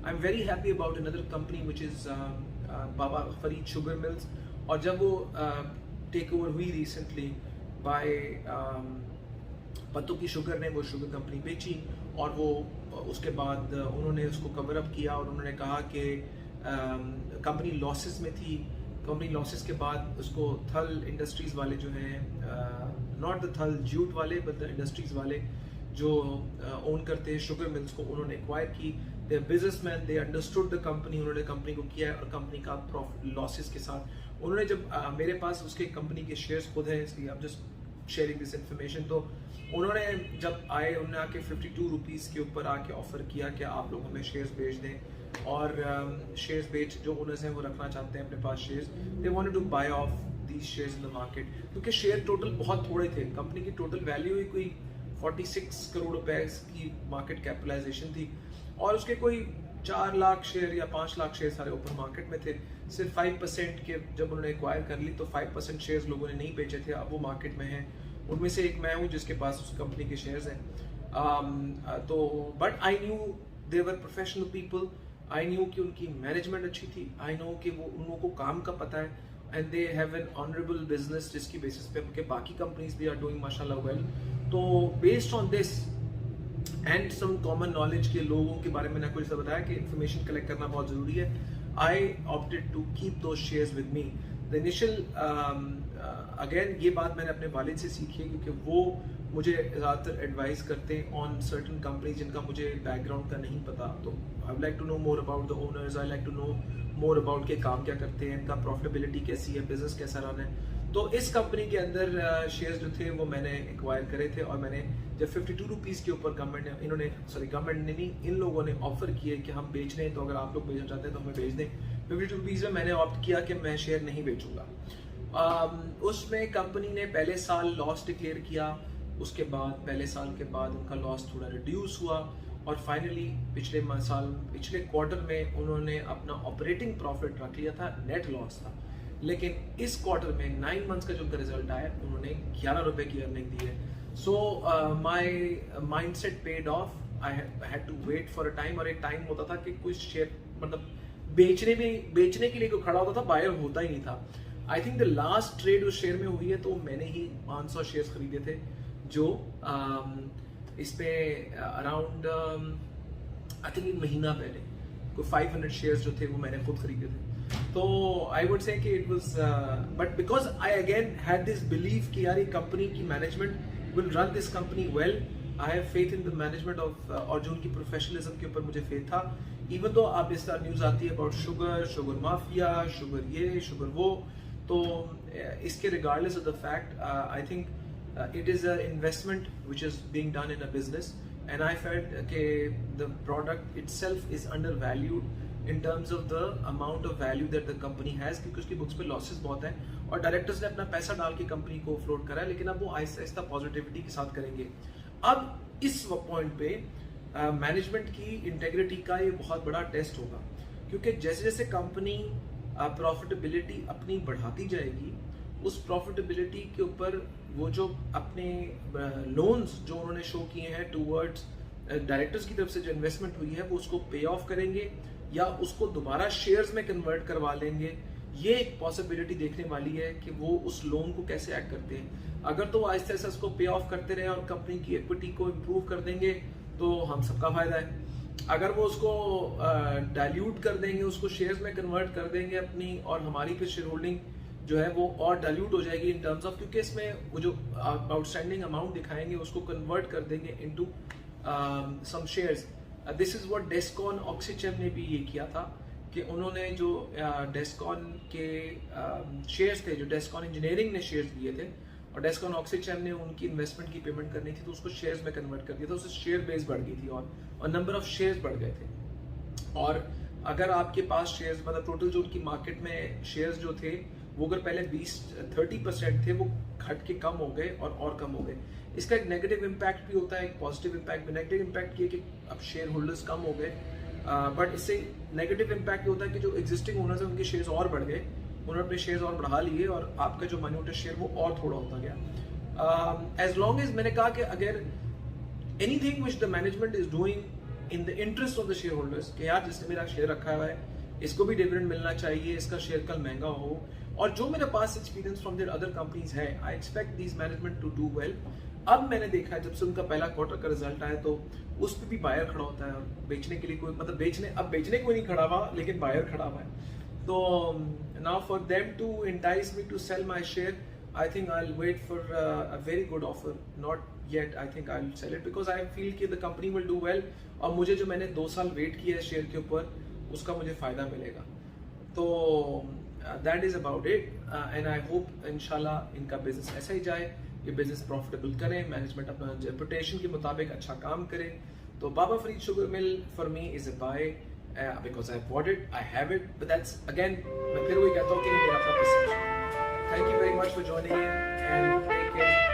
I am very happy about another company which is Baba Farid sugar mills. और जब वो take over हुई recently bye पत्तों की शुगर ने वो शुगर कंपनी बेची, और वो उसके बाद उन्होंने उसको कवर अप किया और उन्होंने कहा कि कंपनी लॉसेस में थी। कंपनी लॉसेस के बाद उसको थल इंडस्ट्रीज वाले जो हैं, नॉट द थल जूट वाले बट द इंडस्ट्रीज वाले जो ओन करते हैं शुगर मिल्स को, उन्होंने एक्वायर की। They businessman, they understood the company, उन्होंने कंपनी को किया और कंपनी का प्रॉफिट लॉसेस के साथ उन्होंने जब मेरे पास उसके कंपनी के शेयर्स खुद है, इसलिए आप जस्ट शेयरिंग दिस इन्फॉर्मेशन। तो उन्होंने जब आए, उन्होंने आके 52 रुपीज़ के ऊपर आके ऑफर किया कि आप लोग हमें शेयर्स बेच दें, और शेयर्स बेच जो ओनर्स हैं वो रखना चाहते हैं अपने पास shares. They wanted to buy off these shares in the market, क्योंकि शेयर टोटल बहुत थोड़े थे। कंपनी की टोटल वैल्यू ही कोई 46 करोड़ रुपए की मार्केट कैपिटलाइजेशन थी, और उसके कोई 4 लाख शेयर या 5 लाख शेयर सारे ओपन मार्केट में थे। सिर्फ 5% के जब उन्होंने एक्वायर कर ली तो 5% शेयर्स लोगों ने नहीं बेचे थे, अब वो मार्केट में हैं। उनमें से एक मैं हूँ जिसके पास उस कंपनी के शेयर्स हैं। तो but I knew they were professional people, I knew कि उनकी मैनेजमेंट अच्छी थी, आई नो कि वो उन लोगों को काम का पता है, and they have an honourable business जिसकी बेसिस पे उनके बाकी कंपनीज भी आर डूइंग माशाल्लाह वेल। तो based on this and some common knowledge के लोगों के बारे में कुछ बताया कि इन्फॉर्मेशन कलेक्ट करना बहुत जरूरी है। आई ऑप्टेड टू कीप दो shares with me. The initial again ये बात मैंने अपने वालिद से सीखी है, क्योंकि वो मुझे ज़्यादातर एडवाइस करते हैं ऑन सर्टन कंपनी जिनका मुझे बैकग्राउंड का नहीं पता। तो I would like to know more about the owners, I like to know more about के काम क्या करते हैं, इनका प्रॉफिटेबिलिटी कैसी है, बिजनेस कैसा रन है। तो इस कंपनी के अंदर शेयर्स जो थे वो मैंने एक्वायर करे थे, और मैंने जब 52 रुपीज़ के ऊपर गवर्नमेंट ने नहीं, इन लोगों ने ऑफर किए कि हम बेच रहे हैं, तो अगर आप लोग बेचना चाहते हैं तो हमें बेच दें। 52 रुपीज़ में मैंने ऑप्ट किया कि मैं शेयर नहीं बेचूंगा। उसमें कंपनी ने पहले साल लॉस डिक्लेयर किया, उसके बाद पहले साल के बाद उनका लॉस थोड़ा रिड्यूस हुआ, और फाइनली पिछले क्वार्टर में उन्होंने अपना ऑपरेटिंग प्रॉफिट रख लिया था, नेट लॉस था। लेकिन इस क्वार्टर में 9 मंथ्स का जो उनका रिजल्ट आया, उन्होंने 11 रुपए की अर्निंग दी है। So my mindset paid off, I had to wait for a time. और एक टाइम होता था कि कुछ शेयर मतलब बेचने के लिए कोई खड़ा होता था, बायर होता ही नहीं था। I think the last trade उस शेयर में हुई है तो मैंने ही 500 शेयर्स खरीदे थे, जो इस पे अराउंड आई थिंक 1 महीना पहले कोई 500 शेयर्स जो थे वो मैंने खुद खरीदे थे। तो आई वुड से कि it was, but because I again had this believe कि यार ये कंपनी की management will run this company well, I have faith in the management of, और जो उनकी प्रोफेशनलिज्म के ऊपर मुझे फेथ था। इवन तो आप इस तरह न्यूज़ आती है अबाउट शुगर माफिया, शुगर ये शुगर वो, तो इसके regardless of the fact I think it is a investment which is being done in a business, and I felt कि the product itself is undervalued in terms of the amount of value that the company has, क्योंकि उसकी books पे losses बहुत है और directors ने अपना पैसा डाल के कंपनी को फ्लोट करा है, लेकिन अब वो आहिस्ता आहिस्ता पॉजिटिविटी के साथ करेंगे। अब इस पॉइंट पे मैनेजमेंट की इंटेग्रिटी का ये बहुत बड़ा टेस्ट होगा, क्योंकि जैसे जैसे कंपनी प्रॉफिटेबिलिटी अपनी बढ़ाती जाएगी, उस प्रॉफिटेबिलिटी के ऊपर वो जो अपने लोन्स जो उन्होंने शो किए हैं टूवर्ड्स डायरेक्टर्स की तरफ से जो इन्वेस्टमेंट हुई है वो उसको पे ऑफ करेंगे या उसको दोबारा शेयर्स में कन्वर्ट करवा लेंगे। ये एक पॉसिबिलिटी देखने वाली है कि वो उस लोन को कैसे एक्ट करते हैं। अगर तो आहिस्ता आहिस्ता उसको पे ऑफ करते रहे और कंपनी की इक्विटी को इम्प्रूव कर देंगे तो हम सबका फायदा है। अगर वो उसको डाइल्यूट कर देंगे, उसको शेयर्स में कन्वर्ट कर देंगे अपनी, और हमारी फिर शेयर होल्डिंग जो है वो और डाइल्यूट हो जाएगी इन टर्म्स ऑफ, क्योंकि इसमें वो जो आउटस्टैंडिंग अमाउंट दिखाएंगे उसको कन्वर्ट कर देंगे into some shares. This is what Descon Oxychem ने भी ये किया था कि उन्होंने जो डेस्कॉन के शेयर्स थे, जो डेस्कॉन इंजीनियरिंग ने शेयर्स दिए थे और डेस्कॉन ऑक्सीचेम ने उनकी इन्वेस्टमेंट की पेमेंट करनी थी तो उसको शेयर्स में कन्वर्ट कर दिया था, उससे शेयर बेस बढ़ गई थी और नंबर ऑफ शेयर्स बढ़ गए थे। और अगर आपके पास शेयर्स मतलब टोटल जो उनकी मार्केट में शेयर्स जो थे वो अगर पहले 20-30% थे वो घट के कम हो गए और कम हो गए। इसका एक नेगेटिव इम्पैक्ट भी होता है, एक पॉजिटिव इम्पैक्ट भी। नेगेटिव इम्पैक्ट ये कि अब शेयर होल्डर्स कम हो गए, बट इससे नेगेटिव इम्पैक्ट ये होता है कि जो एग्जिस्टिंग ओनर्स हैं उनके शेयर्स और बढ़ गए, उन्होंने अपने शेयर्स और बढ़ा लिए और आपका जो माइनॉरिटी शेयर वो और थोड़ा होता गया। एज लॉन्ग एज मैंने कहा कि अगर anything which the management is doing in the interest of the share holders कि यार जिसने मेरा शेयर रखा हुआ है इसको भी डिविडेंड मिलना चाहिए, इसका शेयर कल महंगा हो। और जो मेरे पास experience from there other companies है, I expect these management to do well. अब मैंने देखा है जब से उनका पहला क्वार्टर का रिजल्ट आया तो उस पर भी बायर खड़ा होता है और बेचने के लिए कोई मतलब बेचने कोई नहीं खड़ा हुआ, लेकिन बायर खड़ा हुआ है। तो now for them to entice me to sell my share, I think I'll wait for a very good offer. Not yet. I think I'll sell it because I feel कि the company will do well. और मुझे जो मैंने 2 साल wait किया है share के ऊपर, उसका मुझे फायदा मिलेगा। तो that is about it. And I hope इंशाल्लाह इनका बिजनेस ऐसा ही जाए, ये बिजनेस प्रॉफिटेबल करें, मैनेजमेंट अपना रेपुटेशन के मुताबिक अच्छा काम करे। तो Baba Farid sugar mill for me is a buy because I bought it, I have it, but that's again मैं फिर वही कहता हूँ कि मेरा अपना perception। Thank you very much for joining in and take care.